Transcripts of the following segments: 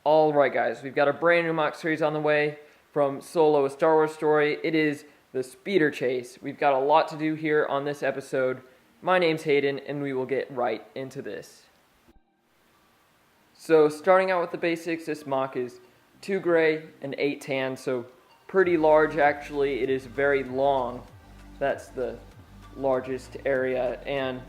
Alright guys, we've got a brand new mock series on the way from Solo, a Star Wars story. It is the Speeder Chase. We've got a lot to do here on this episode. My name's Hayden, and we will get right into this. So starting out with the basics, this mock is 2 gray and 8 tan, so pretty large actually. It is very long. That's the largest area, and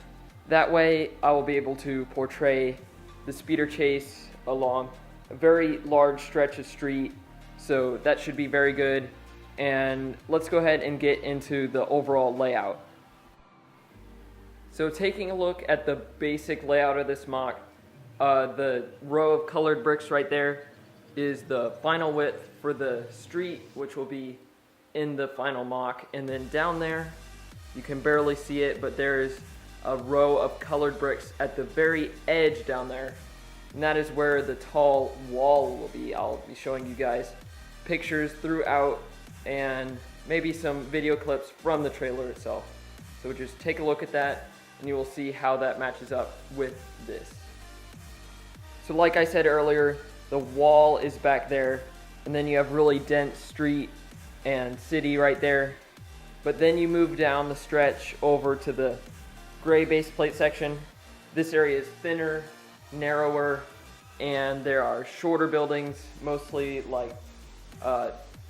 that way I will be able to portray the Speeder Chase along a very large stretch of street, so that should be very good. And let's go ahead and get into the overall layout. So taking a look at the basic layout of this mock, the row of colored bricks right there is the final width for the street, which will be in the final mock. And then down there, you can barely see it, but there's a row of colored bricks at the very edge down there. And that is where the tall wall will be. I'll be showing you guys pictures throughout and maybe some video clips from the trailer itself. So just take a look at that and you will see how that matches up with this. So like I said earlier, the wall is back there, and then you have really dense street and city right there. But then you move down the stretch over to the gray base plate section. This area is thinner, narrower, and there are shorter buildings, mostly like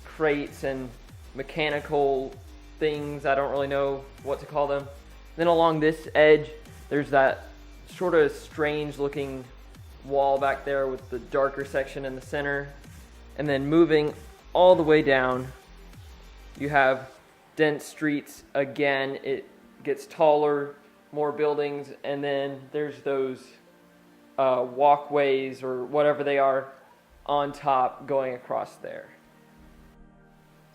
crates and mechanical things. I don't really know what to call them. Then along this edge, there's that sort of strange looking wall back there with the darker section in the center. And then moving all the way down, you have dense streets again. It gets taller, more buildings, and then there's those walkways or whatever they are on top going across there.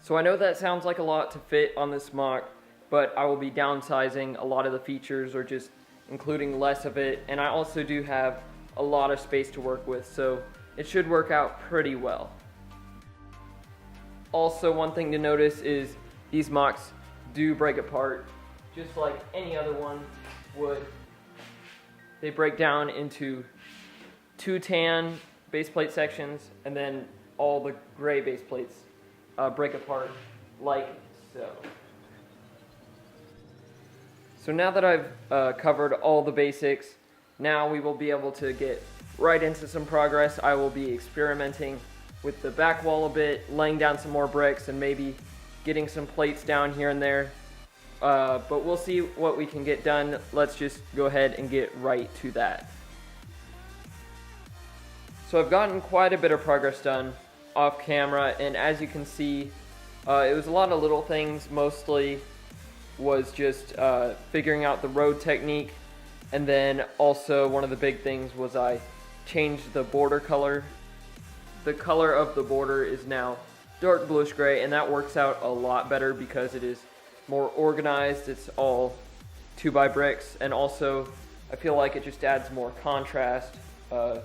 So I know that sounds like a lot to fit on this mock, but I will be downsizing a lot of the features or just including less of it, and I also do have a lot of space to work with, so it should work out pretty well. Also, one thing to notice is these mocks do break apart just like any other one would. They break down into 2 tan base plate sections, and then all the gray base plates break apart like so. So now that I've covered all the basics, now we will be able to get right into some progress. I will be experimenting with the back wall a bit, laying down some more bricks, and maybe getting some plates down here and there. But we'll see what we can get done. Let's just go ahead and get right to that. So I've gotten quite a bit of progress done off camera, and as you can see, it was a lot of little things. Mostly was just figuring out the road technique, and then also one of the big things was I changed the border color. The color of the border is now dark bluish gray, and that works out a lot better because it is more organized. It's all 2x bricks, and also I feel like it just adds more contrast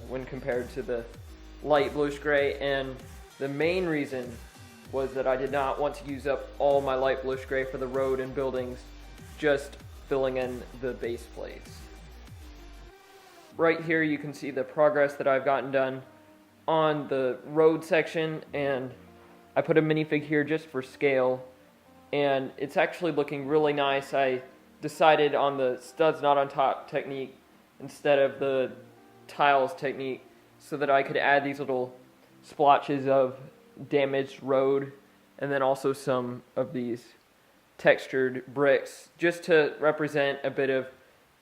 when compared to the light bluish gray. And the main reason was that I did not want to use up all my light bluish gray for the road and buildings, just filling in the base plates. Right here you can see the progress that I've gotten done on the road section, and I put a minifig here just for scale, and it's actually looking really nice. I decided on the studs not on top technique instead of the tiles technique so that I could add these little splotches of damaged road and then also some of these textured bricks just to represent a bit of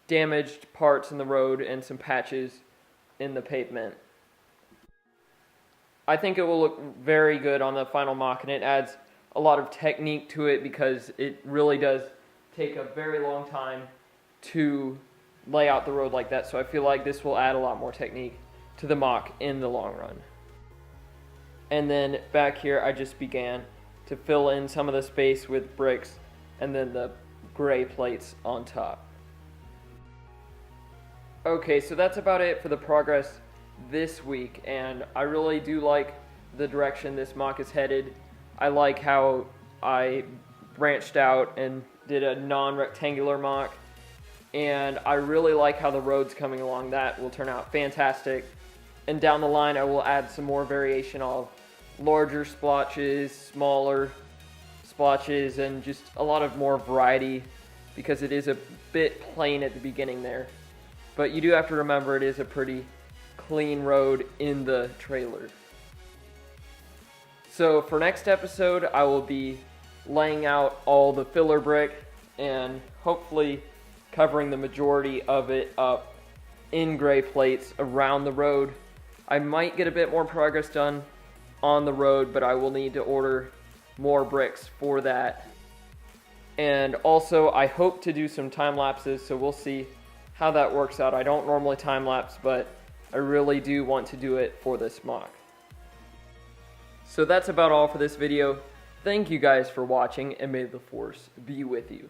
damaged parts in the road and some patches in the pavement. I think it will look very good on the final mock, and it adds a lot of technique to it because it really does take a very long time to lay out the road like that. So I feel like this will add a lot more technique to the mock in the long run. And then back here I just began to fill in some of the space with bricks and then the gray plates on top. Okay, so that's about it for the progress this week, and I really do like the direction this mock is headed. I like how I branched out and did a non-rectangular mock, and I really like how the road's coming along. That will turn out fantastic. And down the line, I will add some more variation of larger splotches, smaller splotches, and just a lot of more variety, because it is a bit plain at the beginning there. But you do have to remember it is a pretty clean road in the trailer. So for next episode, I will be laying out all the filler brick and hopefully covering the majority of it up in gray plates around the road. I might get a bit more progress done on the road, but I will need to order more bricks for that. And also, I hope to do some time lapses, so we'll see how that works out. I don't normally time lapse, but I really do want to do it for this mock. So that's about all for this video. Thank you guys for watching, and may the force be with you.